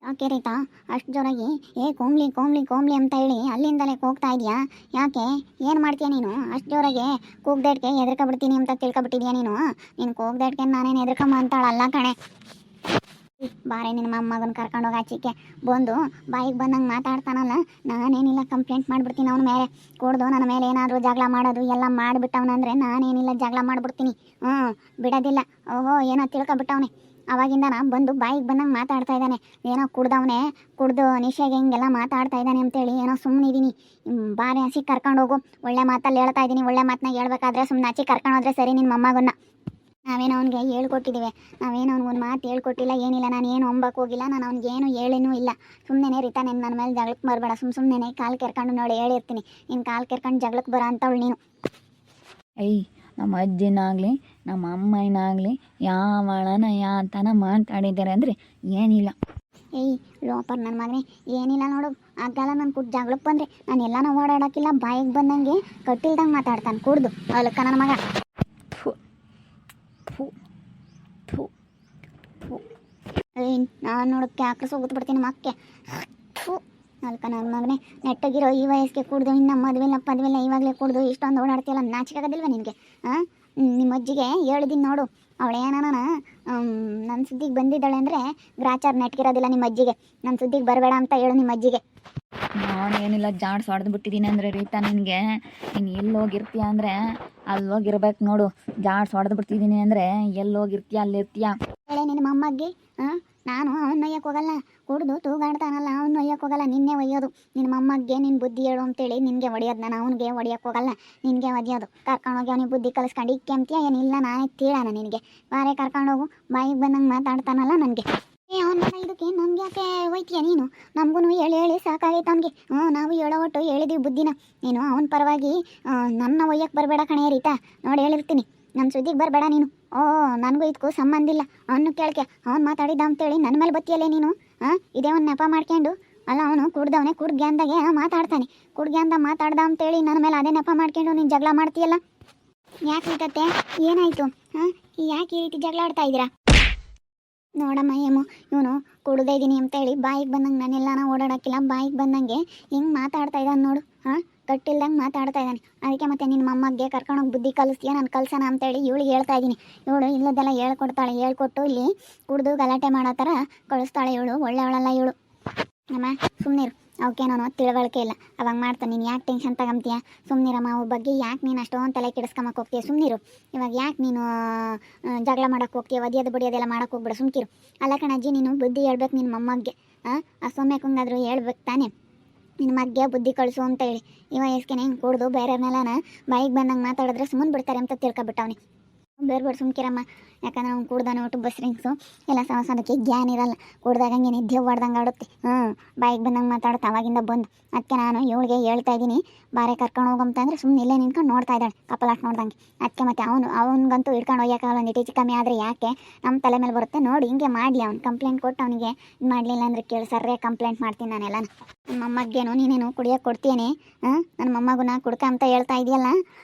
ಯಾಕೆ ರೀತಾ ಅಷ್ಟು ಜೋರಾಗಿ ಕೋಮ್ಲಿ ಕೋಮ್ಲಿ ಕೋಮ್ಲಿ ಅಂತ ಹೇಳಿ ಅಲ್ಲಿಂದಲೇ ಕೂಗ್ತಾ ಇದೆಯಾ? ಯಾಕೆ ಏನು ಮಾಡ್ತೀಯ ನೀನು? ಅಷ್ಟು ಜೋರಾಗೆ ಕೂಗ್ದೇಟ್ಗೆ ಹೆದರ್ಕೊಬಿಡ್ತೀನಿ ಅಂತ ತಿಳ್ಕೊಬಿಟ್ಟಿದ್ಯಾ ನೀನು? ನೀನು ಕೂಗ್ದೇಟ್ಗೆ ನಾನೇನು ಹೆದರ್ಕೊಂಬ ಅಂತಾಳಲ್ಲ ಕಣೆ. ಬಾರೆ ನಿನ್ನ ಮೊಮ್ಮಗನ ಕರ್ಕೊಂಡೋಗಿ ಆಚಿಕೆ ಬಂದು ಬಾಯಿಗೆ ಬಂದಂಗೆ ಮಾತಾಡ್ತಾನಲ್ಲ, ನಾನೇನಿಲ್ಲ ಕಂಪ್ಲೇಂಟ್ ಮಾಡಿಬಿಡ್ತೀನಿ ಅವನ ಮೇಲೆ. ಕುಡ್ದು ನನ್ನ ಮೇಲೆ ಏನಾದರೂ ಜಗಳ ಮಾಡೋದು ಎಲ್ಲ ಮಾಡಿಬಿಟ್ಟವನಂದರೆ ನಾನೇನಿಲ್ಲ ಜಗಳ ಮಾಡಿಬಿಡ್ತೀನಿ. ಬಿಡೋದಿಲ್ಲ. ಓಹೋ ಏನೋ ತಿಳ್ಕೊಬಿಟ್ಟವನೆ. ಅವಾಗಿಂದ ಬಂದು ಬಾಯಿಗೆ ಬಂದಂಗೆ ಮಾತಾಡ್ತಾ ಇದ್ದಾನೆ. ಏನೋ ಕುಡ್ದವನೇ, ಕುಡ್ದು ನಿಶೆಗೆ ಹಿಂಗೆಲ್ಲ ಮಾತಾಡ್ತಾ ಇದ್ದಾನೆ ಅಂತೇಳಿ ಏನೋ ಸುಮ್ಮನಿದ್ದೀನಿ. ಬಾರೆ ಹಸಿ ಕರ್ಕೊಂಡೋಗು. ಒಳ್ಳೆ ಮಾತಲ್ಲಿ ಹೇಳ್ತಾ ಇದ್ದೀನಿ, ಒಳ್ಳೆ ಮಾತನ್ನ ಹೇಳ್ಬೇಕಾದ್ರೆ ಸುಮ್ಮನೆ ಹಚ್ಚಿ ಕರ್ಕೊಂಡೋದ್ರೆ ಸರಿ ನಿನ್ನ ಮೊಮ್ಮಗನ್ನ. ನಾವೇನೋ ಅವ್ನಿಗೆ ಹೇಳ್ಕೊಟ್ಟಿದ್ದೀವಿ, ನಾವೇನು ಅವ್ನಿಗೊಂದು ಮಾತು ಹೇಳ್ಕೊಟ್ಟಿಲ್ಲ, ಏನಿಲ್ಲ. ನಾನು ಏನು ಹೊಂಬಕ್ಕೆ ಹೋಗಿಲ್ಲ, ನಾನು ಅವ್ನಿಗೆ ಏನು ಹೇಳೇನೂ ಇಲ್ಲ. ಸುಮ್ಮನೆ ರೀತಾ ನೀನು ನನ್ನ ಮೇಲೆ ಜಗಳಕ್ಕೆ ಬರಬೇಡ. ಸುಮ್ಮನೆ ಕಾಲು ಕೆರ್ಕೊಂಡು ನೋಡಿ ಹೇಳಿರ್ತೀನಿ, ನೀನು ಕಾಲು ಕೆರ್ಕೊಂಡು ಜಗಳಕ್ಕೆ ಬರೋ ಅಂಥವಳು ನೀನು. ನಮ್ಮ ಅಜ್ಜಿನಾಗಲಿ ನಮ್ಮ ಅಮ್ಮನಾಗಲಿ ಯಾವಳನ ಯಾತನ ಮಾತಾಡಿದ್ದಾರೆ ಅಂದರೆ ಏನಿಲ್ಲ. ಲೋಪರ್ ನನ್ನ ಮಗನೇ, ಏನಿಲ್ಲ ನೋಡು. ಆಗಲ್ಲ ನಾನು ಕುಡ್ ಜಗಳಕ್ಕೆ ಬಂದರೆ ನಾನು ಎಲ್ಲನೂ ಓಡಾಡೋಕ್ಕಿಲ್ಲ. ಬಾಯಿಗೆ ಬಂದಂಗೆ ಕಟ್ಟಿಲ್ದಂಗೆ ಮಾತಾಡ್ತಾನೆ ಕುಡ್ದು ಅಲಕ್ಕ ನನ್ನ ಮಗ. ನಾನು ನೋಡೋಕ್ಕೆ ಆಕ್ರಸೋಗುತ್ತೆ ಬಿಡ್ತೀನಿ ಮಕ್ಕೆ. ಅಲ್ಕ ನನ್ನ ಮಗನೇ, ನೆಟ್ಟಗಿರೋ ಈ ವಯಸ್ಸಿಗೆ ಕುಡ್ದು ಇನ್ನು ಮದುವೆಲ್ಲ ಪದವೆಲ್ಲ ಇವಾಗಲೇ ಕುಡ್ದು ಇಷ್ಟೊಂದು ಓಡಾಡ್ತೀಯಲ್ಲ, ನಾಚಿಕಾಗೋದಿಲ್ವ ನಿನಗೆ? ನಿಮ್ಮ ಅಜ್ಜಿಗೆ ಹೇಳಿದ್ದೀನಿ ನೋಡು, ಅವಳೇನ ನನ್ನ ಸುದ್ದಿಗೆ ಬಂದಿದ್ದಾಳೆ ಅಂದರೆ ಗ್ರಾಚಾರ ನೆಟ್ಗಿರೋದಿಲ್ಲ ನಿಮ್ಮ ಅಜ್ಜಿಗೆ. ನನ್ನ ಸುದ್ದಿಗೆ ಬರಬೇಡ ಅಂತ ಹೇಳು ನಿಮ್ಮ ಅಜ್ಜಿಗೆ. ನಾನು ಏನಿಲ್ಲ ಜಾಡ್ಸ್ ಹೊಡೆದು ಬಿಟ್ಟಿದ್ದೀನಿ ಅಂದರೆ ರೀತಾ, ನಿನಗೆ ನೀನು ಎಲ್ಲಿ ಹೋಗಿರ್ತೀಯ ಅಂದರೆ ಅಲ್ಲಿ ಹೋಗಿರ್ಬೇಕು ನೋಡು. ಜಾಡ್ಸ್ ಹೊಡೆದು ಬಿಡ್ತಿದ್ದೀನಿ ಅಂದರೆ ಎಲ್ಲಿ ಹೋಗಿರ್ತೀಯ ಅಲ್ಲಿರ್ತೀಯ. ಹೇಳಿ ನಿನ್ನ ಮೊಮ್ಮಗ್ಗೆ. ನಾನು ಅವನ್ನ ಒಯ್ಯಕ್ಕೆ ಹೋಗಲ್ಲ. ಕುಡ್ದು ತೂಗಾಡ್ತಾನಲ್ಲ, ಅವನ್ನ ಒಯ್ಯಕ್ಕೆ ಹೋಗಲ್ಲ, ನಿನ್ನೆ ಒಯ್ಯೋದು. ನಿನ್ನ ಮೊಮ್ಮಗ್ಗೆ ನಿನ್ನ ಬುದ್ಧಿ ಹೇಳು ಅಂತೇಳಿ ನಿನಗೆ ಹೊಡೆಯೋದು. ನಾನು ಅವನಿಗೆ ಹೊಡಿಯೋಕ್ಕೆ ಹೋಗಲ್ಲ, ನಿನಗೆ ಒದಿಯೋದು. ಕರ್ಕೊಂಡೋಗಿ ಅವನಿಗೆ ಬುದ್ಧಿ ಕಲಿಸ್ಕೊಂಡು ಇಕ್ಕೆ ಅಂತೀಯ ಏನಿಲ್ಲ. ನಾನೇ ತೀಳಾನ ನಿನಗೆ. ಬಾರೆ ಕರ್ಕೊಂಡೋಗು. ಬಾಯಿಗೆ ಬಂದಂಗೆ ಮಾತಾಡ್ತಾನಲ್ಲ ನನಗೆ. ಅವನ ಇದಕ್ಕೆ ನಮ್ಗೆ ಯಾಕೆ ಹೋಯ್ತೀಯ ನೀನು? ನಮಗೂ ಹೇಳಿ ಹೇಳಿ ಸಾಕಾಗೈತೆ ಅವನಿಗೆ. ನಾವು ಹೇಳೋ ಒಟ್ಟು ಹೇಳಿದೀವಿ ಬುದ್ಧಿನ. ನೀನು ಅವನ ಪರವಾಗಿ ನನ್ನ ಒಯ್ಯಕ್ಕೆ ಬರಬೇಡ ಕಣೆ ರೀತಾ. ನೋಡಿ ಹೇಳಿರ್ತೀನಿ, ನನ್ನ ಸುದ್ದಿಗೆ ಬರಬೇಡ ನೀನು. ನನಗೂ ಇದಕ್ಕೂ ಸಂಬಂಧ ಇಲ್ಲ. ಅವನು ಕೇಳ್ಕೆ ಅವ್ನು ಮಾತಾಡಿದ್ದ ಅಂತೇಳಿ ನನ್ನ ಮೇಲೆ ಬತ್ತಿಯಲ್ಲೇ ನೀನು. ಇದೇ ಒಂದು ನೆಪ ಮಾಡ್ಕೊಂಡು ಅಲ್ಲ, ಅವನು ಕುಡ್ದವನೇ, ಕುಡ್ಗ್ಯಾಂದಾಗೆ ಮಾತಾಡ್ತಾನೆ. ಕುಡ್ಗ್ಯಾಂದ ಮಾತಾಡ್ದ ಅಂತೇಳಿ ನನ್ನ ಮೇಲೆ ಅದೇ ನೆಪ ಮಾಡ್ಕೊಂಡು ನೀನು ಜಗಳ ಮಾಡ್ತೀಯಲ್ಲ. ಯಾಕೆ ಇರ್ತತೆ? ಏನಾಯಿತು? ಯಾಕೆ ಈ ರೀತಿ ಜಗಳ ಆಡ್ತಾ ಇದ್ದೀರಾ? ನೋಡಮ್ಮ ಏಮು, ಇವನು ಕುಡ್ದೇ ಇದ್ದೀನಿ ಅಂತೇಳಿ ಬಾಯಿಗೆ ಬಂದಂಗೆ ನಾನೆಲ್ಲನ ಓಡಾಡೋಕ್ಕಿಲ್ಲ. ಬಾಯಿಗೆ ಬಂದಂಗೆ ಹಿಂಗೆ ಮಾತಾಡ್ತಾ ಇದ್ದಾನೆ ನೋಡು. ಕಟ್ಟಿಲ್ದಂಗೆ ಮಾತಾಡ್ತಾ ಇದ್ದಾನೆ. ಅದಕ್ಕೆ ಮತ್ತೆ ನಿನ್ನ ಮೊಮ್ಮಗೆ ಕರ್ಕೊಂಡೋಗಿ ಬುದ್ಧಿ ಕಲಿಸ್ತೀಯ, ನಾನು ಕಲ್ಸೋಣ ಅಂತೇಳಿ ಇವಳಿಗೆ ಹೇಳ್ತಾ ಇದ್ದೀನಿ. ಇವಳು ಇಲ್ಲದೆಲ್ಲ ಹೇಳ್ಕೊಡ್ತಾಳೆ. ಹೇಳ್ಕೊಟ್ಟು ಇಲ್ಲಿ ಕುಡ್ದು ಗಲಾಟೆ ಮಾಡೋ ಥರ ಕಳಿಸ್ತಾಳೆ. ಇವಳು ಒಳ್ಳೆಯವಳಲ್ಲ ಇವಳು. ಅಮ್ಮ ಸುಮ್ಮನಿರು, ಅವಕ್ಕೆ ನಾನು ತಿಳುವಳಿಕೆ ಇಲ್ಲ. ಅವಾಗ ಮಾಡ್ತಾನೆ. ನೀನು ಯಾಕೆ ಟೆನ್ಷನ್ ತಗೊಂತೀಯ? ಸುಮ್ಮನಿರಮ್ಮ. ಅವ್ರ ಬಗ್ಗೆ ಯಾಕೆ ನೀನು ಅಷ್ಟೊಂದು ತಲೆ ಕೆಡಿಸ್ಕೊಂಬಕ್ಕೆ ಹೋಗ್ತೀಯ? ಸುಮ್ಮನಿರು. ಇವಾಗ ಯಾಕೆ ನೀನು ಜಗಳ ಮಾಡೋಕ್ಕೆ ಹೋಗ್ತೀಯ? ಒದಿಯೋದು ಬಡಿಯೋದೆಲ್ಲ ಮಾಡೋಕ್ಕೆ ಹೋಗ್ಬಿಡು, ಸುಮ್ಕಿರು. ಅಲ್ಲ ಕಣಜ್ಜಿ, ನೀನು ಬುದ್ಧಿ ಹೇಳ್ಬೇಕು ನಿನ್ನ ಮೊಮ್ಮಗೆ. ಆ ಸೊಮ್ಮೆಕಂಗಾದರೂ ಹೇಳ್ಬೇಕು ತಾನೆ, ನಿನ್ನ ಮಗ್ಗೆ ಬುದ್ಧಿ ಕಳಿಸು ಅಂತ ಹೇಳಿ. ಈ ವಯಸ್ಸಿಗೆ ಹೆಂಗೆ ಕುಡ್ದು ಬೇರೆಯವ್ರನ್ನೆಲ್ಲ ಬಾಯಿಗೆ ಬಂದಂಗೆ ಮಾತಾಡಿದ್ರೆ ಸುಮ್ಮನೆ ಬಿಡ್ತಾರೆ ಅಂತ ತಿಳ್ಕೊಬಿಟ್ಟವನಿ. ಬೇರೆ ಸುಮ್ಕಿರಮ್ಮ. ಯಾಕಂದ್ರೆ ಅವ್ನು ಕುಡ್ದಾನೆ ಒಟ್ಟು ಬಸ್ರಿಂಗ್ಸು ಎಲ್ಲ ಸಮಸ್ಯೆ ಜ್ಞಾನ ಇರಲ್ಲ. ಕುಡ್ದಾಗ ಹಂಗೆ ನಿದ್ದೆ ಹೊಡ್ದಂಗೆ ಆಡುತ್ತೆ. ಬಾಯಿಗೆ ಬಂದಂಗೆ ಮಾತಾಡುತ್ತೆ ಅವಾಗಿಂದ ಬಂದು. ಅದಕ್ಕೆ ನಾನು ಇವಳಿಗೆ ಹೇಳ್ತಾ ಇದ್ದೀನಿ, ಬಾರೆ ಕರ್ಕೊಂಡು ಹೋಗಂತಂದ್ರೆ ಸುಮ್ಮನೆ ಇಲ್ಲೇ ನಿಂತ್ಕೊಂಡು ನೋಡ್ತಾ ಇದ್ದಾಳೆ ಕಪಲಾಟ್ ನೋಡ್ದಂಗೆ. ಅದಕ್ಕೆ ಮತ್ತೆ ಅವನಿಗಂತೂ ಹಿಡ್ಕೊಂಡು ಹೋಗ್ಯಾಕಾಗಲ್ಲ. ಒಂದು ಹೆಚ್ಚು ಕಮ್ಮಿ ಆದರೆ ಯಾಕೆ ನಮ್ಮ ತಲೆ ಮೇಲೆ ಬರುತ್ತೆ ನೋಡಿ. ಹಿಂಗೆ ಮಾಡಲಿ, ಅವ್ನು ಕಂಪ್ಲೇಂಟ್ ಕೊಟ್ಟು ಅವನಿಗೆ ಇದು ಮಾಡಲಿಲ್ಲ ಅಂದರೆ ಕೇಳಿ ಸರ್ರೇ ಕಂಪ್ಲೇಂಟ್ ಮಾಡ್ತೀನಿ ನಾನೆಲ್ಲ. ನನ್ನ ಮೊಮ್ಮಗೇನು ನೀನೇನು ಕುಡಿಯೋಕ್ಕೆ ಕೊಡ್ತೀನಿ? ನನ್ನ ಮೊಮ್ಮಗನ ಕುಡ್ಕ ಅಂತ ಹೇಳ್ತಾ ಇದೆಯಲ್ಲ.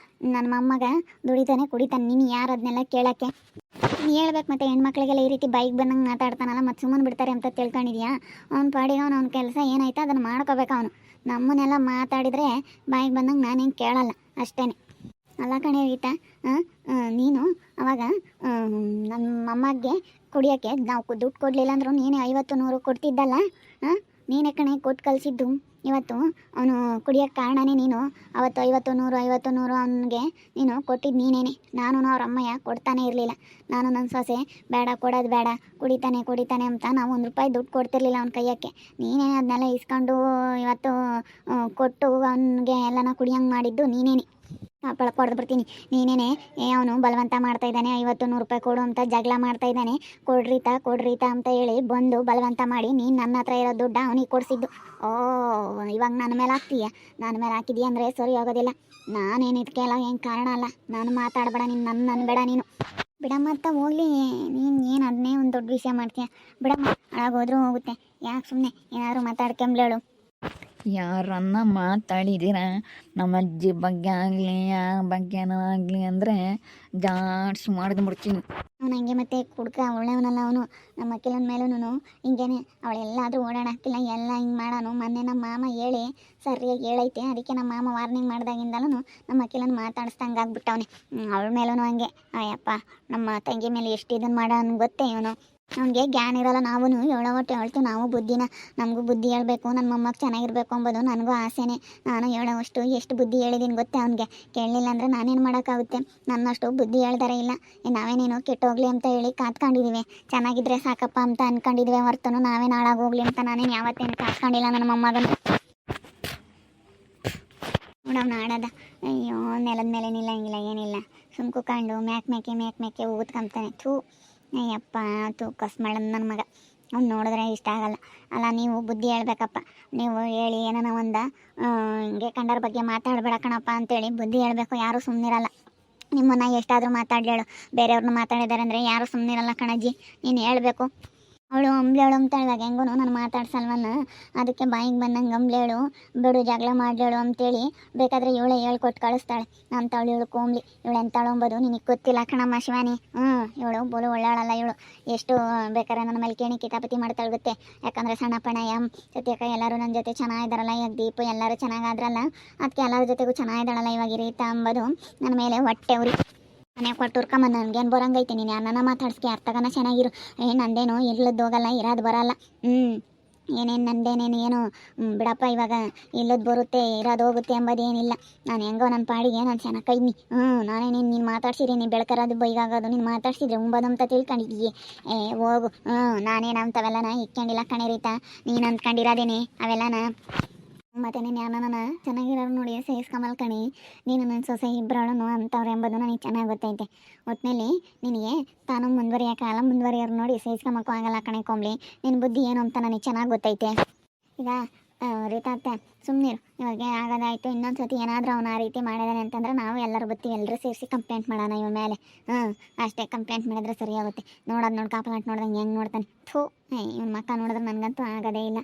ನನ್ನ ಮೊಮ್ಮಗ ದುಡಿತಾನೆ ಕುಡಿತಾನೆ, ನೀನು ಯಾರು ಅದನ್ನೆಲ್ಲ ಕೇಳೋಕ್ಕೆ? ನೀನು ಹೇಳ್ಬೇಕು. ಮತ್ತು ಹೆಣ್ಮಕ್ಳಿಗೆಲ್ಲ ಈ ರೀತಿ ಬೈಕ್ ಬಂದಂಗೆ ಮಾತಾಡ್ತಾನಲ್ಲ, ಮತ್ತು ಸುಮ್ಮನೆ ಬಿಡ್ತಾರೆ ಅಂತ ತಿಳ್ಕೊಂಡಿದ್ಯಾ? ಅವ್ನ ಪಾಡಿಗೆ ಅವ್ನ ಕೆಲಸ ಏನಾಯ್ತು ಅದನ್ನು ಮಾಡ್ಕೋಬೇಕು. ಅವನು ನಮ್ಮನ್ನೆಲ್ಲ ಮಾತಾಡಿದರೆ ಬಾಯಿಗೆ ಬಂದಂಗೆ ನಾನೇನು ಕೇಳಲ್ಲ ಅಷ್ಟೇ. ಅಲ್ಲ ಕಣೆ ರೀತಾ, ನೀನು ಅವಾಗ ನನ್ನ ಮೊಮ್ಮಗೆ ಕುಡಿಯೋಕ್ಕೆ ನಾವು ದುಡ್ಡು ಕೊಡಲಿಲ್ಲ ಅಂದರೂ ನೀನೇ 50-100 ಕೊಡ್ತಿದ್ದಲ್ಲ. ನೀನೇ ಕಣೆ ಕೊಟ್ಟು ಕಲಿಸಿದ್ದು. ಇವತ್ತು ಅವನು ಕುಡಿಯೋಕ್ಕೆ ಕಾರಣನೇ ನೀನು. ಅವತ್ತು 50-100 ಅವನಿಗೆ ನೀನು ಕೊಟ್ಟಿದ್ದು ನೀನೇನೆ. ನಾನು ಅವ್ರ ಅಮ್ಮಯ್ಯ ಕೊಡ್ತಾನೆ ಇರಲಿಲ್ಲ. ನಾನು ನನ್ನ ಸೊಸೆ ಬೇಡ, ಕೊಡೋದು ಬೇಡ, ಕುಡಿತಾನೆ ಅಂತ ನಾವು ₹1 ದುಡ್ಡು ಕೊಡ್ತಿರ್ಲಿಲ್ಲ ಅವ್ನ ಕೈಯಕ್ಕೆ. ನೀನೇ ಅದನ್ನೆಲ್ಲ ಇಸ್ಕೊಂಡು ಇವತ್ತು ಕೊಟ್ಟು ಅವನಿಗೆ ಎಲ್ಲನ ಕುಡಿಯಂಗೆ ಮಾಡಿದ್ದು ನೀನೇನೆ. ಕೊಡ್ದು ಬಿಡ್ತೀನಿ. ನೀನೇನೆ ಅವನು ಬಲವಂತ ಮಾಡ್ತಾ ಇದ್ದಾನೆ. 50-100 ಕೊಡು ಅಂತ ಜಗಳ ಮಾಡ್ತಾ ಇದ್ದಾನೆ. ಕೊಡ್ರೀತಾ ಅಂತ ಹೇಳಿ ಬಂದು ಬಲವಂತ ಮಾಡಿ ನೀನು ನನ್ನ ಹತ್ರ ಇರೋ ದುಡ್ಡು ಅವನಿಗೆ ಕೊಡಿಸಿದ್ದು. ಇವಾಗ ನನ್ನ ಮೇಲೆ ಹಾಕ್ತೀಯ? ನನ್ನ ಮೇಲೆ ಹಾಕಿದೀಯ ಅಂದರೆ ಸರಿ ಆಗೋದಿಲ್ಲ. ನಾನೇನು ಇದಕ್ಕೆಲ್ಲ ಏನು ಕಾರಣ ಅಲ್ಲ. ನಾನು ಮಾತಾಡಬೇಡ ನೀನು, ನನ್ನ ಬೇಡ ನೀನು. ಬಿಡಮ್ಮ ಅಂತ ಹೋಗಲಿ. ನೀನು ಏನು ಅದನ್ನೇ ಒಂದು ದೊಡ್ಡ ವಿಷಯ ಮಾಡ್ತೀಯ? ಬಿಡಮ್ಮ, ಹಾಳಾಗೋದ್ರೂ ಹೋಗುತ್ತೆ. ಯಾಕೆ ಸುಮ್ಮನೆ ಏನಾದರೂ ಮಾತಾಡ್ಕೊಂಬ್ಲೇಳು. ಯಾರನ್ನ ಮಾತಾಡಿದ್ದೀರ ನಮ್ಮ ಅಜ್ಜಿ ಬಗ್ಗೆ ಆಗಲಿ ಯಾರ ಬಗ್ಗೆನೂ ಆಗಲಿ ಅಂದರೆ ಜಾಡ್ಸ್ ಮಾಡಿದು ಬಿಡ್ತೀನಿ. ಅವನು ಹಂಗೆ ಮತ್ತೆ ಕುಡ್ಕ ಒಳ್ಳೆಯವನಲ್ಲ ಅವನು. ನಮ್ಮ ಅಕ್ಕಿಲನ ಮೇಲೂ ಹಿಂಗೇನೆ ಅವಳೆಲ್ಲಾದರೂ ಓಡಾಡಕ್ಕಿಲ್ಲ ಎಲ್ಲ ಹಿಂಗೆ ಮಾಡೋನು. ಮೊನ್ನೆ ನಮ್ಮ ಮಾಮ ಹೇಳಿ ಸರಿಯಾಗಿ ಹೇಳೈತೆ, ಅದಕ್ಕೆ ನಮ್ಮ ಮಾಮ ವಾರ್ನಿಂಗ್ ಮಾಡ್ದಾಗಿಂದಲೂ ನಮ್ಮ ಅಕ್ಕಿಲನ ಮಾತಾಡಿಸ್ದಂಗೆ ಆಗ್ಬಿಟ್ಟವನೆ. ಅವಳ ಮೇಲೂ ಹಂಗೆ ಅಯ್ಯಪ್ಪ ನಮ್ಮ ತಂಗಿ ಮೇಲೆ ಎಷ್ಟು ಇದನ್ನು ಮಾಡೋನು ಗೊತ್ತೇ ಇವನು. ಅವ್ನಿಗೆ ಜ್ಞಾನ ಇರೋಲ್ಲ. ನಾವು ಒಟ್ಟು ಹೇಳ್ತೀವಿ ನಾವು ಬುದ್ಧಿನ, ನಮಗೂ ಬುದ್ಧಿ ಹೇಳಬೇಕು, ನನ್ನ ಮೊಮ್ಮಗ ಚೆನ್ನಾಗಿರ್ಬೇಕು ಅಂಬೋದು ನನಗೂ ಆಸೆನೇ. ನಾನು ಹೇಳೋವಷ್ಟು ಎಷ್ಟು ಬುದ್ಧಿ ಹೇಳಿದ್ದೀನಿ ಗೊತ್ತೇ ಅವನಿಗೆ. ಕೇಳಲಿಲ್ಲ ಅಂದರೆ ನಾನೇನು ಮಾಡೋಕ್ಕಾಗುತ್ತೆ, ನನ್ನಷ್ಟು ಬುದ್ಧಿ ಹೇಳ್ತಾರೆ ಇಲ್ಲ. ನಾವೇನೇನು ಕೆಟ್ಟೋಗ್ಲಿ ಅಂತ ಹೇಳಿ ಕಾತ್ಕೊಂಡಿದ್ದೀವಿ, ಚೆನ್ನಾಗಿದ್ರೆ ಸಾಕಪ್ಪ ಅಂತ ಅಂದ್ಕೊಂಡಿದ್ದೀವಿ ಹೊರ್ತನು ನಾವೇನು ಹಾಳಾಗೋಗ್ಲಿ ಅಂತ ನಾನೇನು ಯಾವತ್ತೇನು ಕಾತ್ಕೊಂಡಿಲ್ಲ ನನ್ನ ಮೊಮ್ಮಗನು. ನೋಡವ್ನ ಆಡೋದ, ಅಯ್ಯೋ ನೆಲದ ಮೇಲೆ ನಿಲ್ಲಂಗಿಲ್ಲ ಏನಿಲ್ಲ, ಸುಮ್ ಕುತ್ಕೊಂಡು ಮೇಕೆ ಊದ್ಕೊಂತಾನೆ. ಅಯ್ಯಪ್ಪ ಕಸ್ಮಳನ್ ನನ್ನ ಮಗ, ಅವ್ನು ನೋಡಿದ್ರೆ ಇಷ್ಟ ಆಗಲ್ಲ. ಅಲ್ಲ ನೀವು ಬುದ್ಧಿ ಹೇಳ್ಬೇಕಪ್ಪ, ನೀವು ಹೇಳಿ ಏನಾನ ಹಿಂಗೆ ಕಂಡರ ಬಗ್ಗೆ ಮಾತಾಡಬೇಡ ಕಣಪ್ಪ ಅಂತೇಳಿ ಬುದ್ಧಿ ಹೇಳಬೇಕು. ಯಾರೂ ಸುಮ್ಮನಿರಲ್ಲ. ನಿಮ್ಮನ್ನ ಎಷ್ಟಾದರೂ ಮಾತಾಡಲೇಳು, ಬೇರೆಯವ್ರನ್ನ ಮಾತಾಡಿದ್ದಾರೆ ಅಂದರೆ ಯಾರೂ ಸುಮ್ಮನಿರಲ್ಲ ಕಣಜ್ಜಿ, ನೀನು ಹೇಳಬೇಕು. ಅವಳು ಅಂಬ್ಲೇಳು ಅಂತ ಇವಾಗ ಹೆಂಗೂ ನಾನು ಮಾತಾಡ್ಸಲ್ವನ್ನ, ಅದಕ್ಕೆ ಬಾಯಿಗೆ ಬಂದಂಗೆ ಅಂಬ್ಲೇಳು ಬಿಡು ಜಗಳ ಮಾಡಲೇಳು ಅಂತೇಳಿ ಬೇಕಾದರೆ ಇವಳೆ ಹೇಳ್ಕೊಟ್ಟು ಕಳಿಸ್ತಾಳೆ ಅಂತವಳು. ಇವಳು ಕೋಮ್ಲಿ, ಇವಳು ಎಂತಾಳು ಅಂಬೋದು ನಿನಗೆ ಗೊತ್ತಿಲ್ಲ ಕಣಮ್ಮ ಶಿವಾನಿ. ಇವಳು ಬೋಲು ಒಳ್ಳಾಳಲ್ಲ ಇವಳು. ಎಷ್ಟು ಬೇಕಾದ್ರೆ ನನ್ನ ಮೇಲೆ ಕೇಣಿ ಕಿತಾಪತಿ ಮಾಡ್ತಾಳೆ ಗೊತ್ತೆ. ಯಾಕಂದರೆ ಸಣ್ಣ ಪಣ ಸತ್ಯಕ್ಕ ಎಲ್ಲರೂ ನನ್ನ ಜೊತೆ ಚೆನ್ನಾಗಿದ್ದಾರಲ್ಲ, ಇವಾಗ ದೀಪು ಎಲ್ಲರೂ ಚೆನ್ನಾಗಾದ್ರಲ್ಲ, ಅದಕ್ಕೆ ಎಲ್ಲರ ಜೊತೆಗೂ ಚೆನ್ನಾಗಿದ್ದಾಳಲ್ಲ ಇವಾಗ ರೀತಾ ಅಂಬೋದು ನನ್ನ ಮೇಲೆ ಹೊಟ್ಟೆ ಉರಿ. ಮನೆ ಕೊಟ್ಟುರ್ಕಮ್ಮ ನನಗೇನು ಬರಂಗೈತೆ, ನೀನು ಯಾರನ್ನ ಮಾತಾಡ್ಸ್ಕೆ ಅರ್ಥಗನ ಚೆನ್ನಾಗಿರು. ನಂದೇನು ಇಲ್ಲದ್ದು ಹೋಗಲ್ಲ, ಇರೋದು ಬರಲ್ಲ. ಏನೇನು ನಂದೇನೇನು ಏನು ಬಿಡಪ್ಪ, ಇವಾಗ ಇಲ್ಲದ್ದು ಬರುತ್ತೆ ಇರೋದು ಹೋಗುತ್ತೆ ಎಂಬುದೇನಿಲ್ಲ. ನಾನು ಹೆಂಗೋ ನನ್ನ ಪಾಡಿಗೆ ನಾನು ಚೆನ್ನಾಗಿ ಕೈನಿ. ನಾನೇನೇನು ನೀನು ಮಾತಾಡ್ಸಿರಿ, ನೀನು ಬೆಳಕರೋದು ಬೈಗಾಗೋದು ನೀನು ಮಾತಾಡ್ಸಿದ್ರೆ ಉಂಬೋದಂತ ತಿಳ್ಕೊಂಡಿದ್ದೀವಿ. ಹೋಗು. ನಾನೇನು ಅಂಥವೆಲ್ಲನ ಇಕ್ಕೊಂಡಿಲ್ಲ ಕಣೆ ರೀತಾ, ನೀನು ಅಂದ್ಕೊಂಡಿರೋದೇನೆ ಅವೆಲ್ಲನ. ಮತ್ತು ನೀನು ಯಾರನ್ನ ಚೆನ್ನಾಗಿರೋರು ನೋಡಿ ಸಹಿಸ್ಕೊಂಬಲ್ ಕಣಿ. ನೀನು ನನ್ನ ಸೊಸೆ ಇಬ್ಬರಳು ಅಂಥವ್ರು ಎಂಬುದು ನನಗೆ ಚೆನ್ನಾಗಿ ಗೊತ್ತೈತೆ. ಒಟ್ಟಿನಲ್ಲಿ ನಿನಗೆ ತಾನು ಮುಂದುವರಿಯೋರು ನೋಡಿ ಸಹಿಸ್ಕೊಂಬಕ್ಕೂ ಆಗಲ್ಲ ಕಣೆ ಕೊಂಬ್ಲಿ. ನಿನ್ನ ಬುದ್ಧಿ ಏನು ಅಂತ ನನಗೆ ಚೆನ್ನಾಗಿ ಗೊತ್ತೈತೆ. ಈಗ ರೀತಾ ಅತ್ತೆ ಸುಮ್ಮನಿರು, ಇವಾಗ ಆಗೋದಾಯಿತು. ಇನ್ನೊಂದು ಸತಿ ಏನಾದರೂ ಅವನು ಆ ರೀತಿ ಮಾಡಿದಾನೆ ಅಂತಂದ್ರೆ ನಾವು ಎಲ್ಲರೂ ಬರ್ತೀವಿ, ಎಲ್ಲರೂ ಸೇರಿಸಿ ಕಂಪ್ಲೇಂಟ್ ಮಾಡೋಣ ಇವನ ಮೇಲೆ. ಅಷ್ಟೇ, ಕಂಪ್ಲೇಂಟ್ ಮಾಡಿದ್ರೆ ಸರಿಯಾಗುತ್ತೆ. ನೋಡೋದು ಕಾಪಲಾಟ್ ನೋಡ್ದಂಗೆ ಹೆಂಗೆ ನೋಡ್ತಾನೆ. ಇವನ ಮಕ್ಕ ನೋಡಿದ್ರೆ ನನಗಂತೂ ಆಗೋದೇ ಇಲ್ಲ.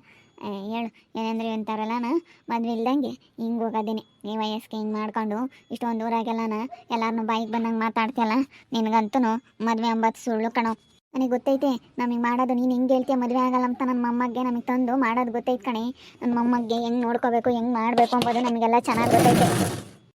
ಹೇಳು ಏನಂದ್ರೆ ಅಂತಾರಲ್ಲ, ಮದುವೆ ಇಲ್ದಂಗೆ ಹಿಂಗೆ ಹೋಗೋದೇನೆ ಈ ವಯಸ್ಸಿಗೆ ಹಿಂಗೆ ಮಾಡ್ಕೊಂಡು ಇಷ್ಟೊಂದು ಊರಾಗೆಲ್ಲನ ಎಲ್ಲರನ್ನೂ ಬಾಯಿಗೆ ಬಂದಂಗೆ ಮಾತಾಡ್ತೀಯಲ್ಲ, ನಿನಗಂತೂ ಮದುವೆ ಅಂಬತ್ತು ಸುಳ್ಳು ಕಣೋ. ನನಗೆ ಗೊತ್ತೈತೆ ನಮಗೆ ಮಾಡೋದು. ನೀನು ಹೆಂಗೆ ಹೇಳ್ತೀಯ ಮದುವೆ ಆಗಲ್ಲ ಅಂತ ನನ್ನ ಮೊಮ್ಮಗೆ ನಮಗೆ ತಂದು ಮಾಡೋದು ಗೊತ್ತೈತೆ ಕಣೆ. ನನ್ನ ಮೊಮ್ಮಗೆ ಹೆಂಗೆ ನೋಡ್ಕೋಬೇಕು, ಹೆಂಗೆ ಮಾಡಬೇಕು ಅಂಬೋದು ನಮಗೆಲ್ಲ ಚೆನ್ನಾಗಿ ಗೊತ್ತೈತೆ.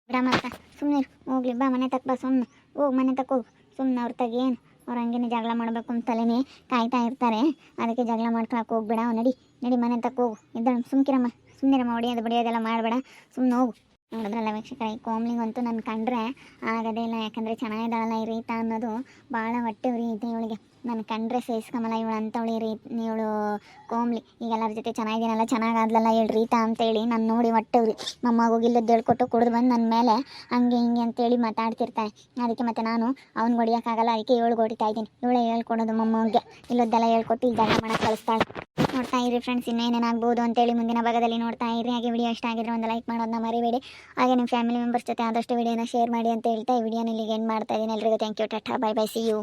ಬಿಡಮ್ಮಕ್ಕ ಸುಮ್ಮನೆ ಹೋಗ್ಲಿ, ಬಾ ಮನೆ ತಕ್ಕ ಬಾ, ಸುಮ್ಮನೆ ಹೋಗಿ ಮನೆ ತಕ್ಕ ಹೋಗು. ಸುಮ್ಮನೆ ಅವ್ರ ತಗೇನು ಅವ್ರು ಹಂಗೇನೆ ಜಗಳ ಮಾಡಬೇಕು ಅಂತಲೇ ಕಾಯ್ತಾ ಇರ್ತಾರೆ. ಅದಕ್ಕೆ ಜಗಳ ಮಾಡ್ಕೊಳಕ್ಕೆ ಹೋಗ್ಬೇಡ. ನಡಿ ಮನೆ ತಕ್ಕ ಹೋಗು. ಇದ್ದಾಳೆ ಸುಮ್ಮನಿರಮ್ಮ ಹೊಡಿಯೋದು ಬಡಿಯೋದೆಲ್ಲ ಮಾಡಬೇಡ, ಸುಮ್ಮನೆ ಹೋಗು. ನೋಡಿದ್ರಲ್ಲ ವೀಕ್ಷಕರೇ, ಕೋಮ್ಲಿಗಂತೂ ನನ್ನ ಕಂಡ್ರೆ ಆಗೋದೇ ಇಲ್ಲ. ಯಾಕಂದರೆ ಚೆನ್ನಾಗಿದ್ದಾಳಲ್ಲ ಈ ರೀತಾ ಅನ್ನೋದು ಭಾಳ ಹೊಟ್ಟೆ ಉರಿ ಐತೆ ಇವಳಿಗೆ. ನನ್ನ ಕಂಡ್ರೆ ಸಹಿಸ್ಕೊಂಬಲ್ಲ ಇವಳು ಅಂತವಳಿ ಇವಳು ಕೋಮ್ಲಿ. ಈಗ ಎಲ್ಲರ ಜೊತೆ ಚೆನ್ನಾಗಿದ್ದೀನಲ್ಲ, ಚೆನ್ನಾಗಾದ್ಲಲ್ಲ ಹೇಳಿ ರೀತಾ ಅಂತೇಳಿ ನಾನು ನೋಡಿ ಹೊಟ್ಟೆ ಉರಿ. ಮೊಮ್ಮಗೋಗಿ ಇಲ್ಲದ್ದು ಹೇಳ್ಕೊಟ್ಟು ಕುಡಿದು ಬಂದು ನನ್ನ ಮೇಲೆ ಹಂಗೆ ಹಿಂಗೆ ಅಂತೇಳಿ ಮಾತಾಡ್ತಿರ್ತಾನೆ. ಅದಕ್ಕೆ ಮತ್ತೆ ನಾನು ಅವ್ನಿಗೆ ಹೊಡಿಯೋಕ್ಕಾಗಲ್ಲ, ಅದಕ್ಕೆ ಇವಳು ಹೊಡಿತಾ ಇದ್ದೀನಿ. ಇವಳೇ ಹೇಳ್ಕೊಡೋದು ಮೊಮ್ಮಗೆ, ಇಲ್ಲದ್ದೆಲ್ಲ ಹೇಳ್ಕೊಟ್ಟು ಈ ಜಾಗ ಮಾಡೋಕ್ಕೆ ಕಳಿಸ್ತಾಳೆ. ನೋಡ್ತಾ ಇರಿ ಫ್ರೆಂಡ್ಸ್, ಇನ್ನೇನೇನಾಗ್ಬೋದು ಅಂತೇಳಿ ಮುಂದಿನ ಭಾಗದಲ್ಲಿ ನೋಡ್ತಾ ಇರಿ. ಹಾಗೆ ವಿಡಿಯೋ ಇಷ್ಟ ಆಗಿದ್ರೆ ಒಂದು ಲೈಕ್ ಮಾಡೋದನ್ನ ಮರಿಬೇಡಿ. ಹಾಗೆ ನಿಮ್ಮ ಫ್ಯಾಮಿಲಿ ಮೆಂಬರ್ಸ್ ಜೊತೆ ಆದಷ್ಟು ವಿಡಿಯೋನ ಶೇರ್ ಮಾಡಿ ಅಂತ ಹೇಳ್ತಾ ಈ ವಿಡಿಯೋನ ಇಲ್ಲಿಗೆ ಎಂಡ್ ಮಾಡ್ತಾ ಇದ್ದೀನಿ. ಎಲ್ರಿಗೂ thank you, tata, bye bye, see you.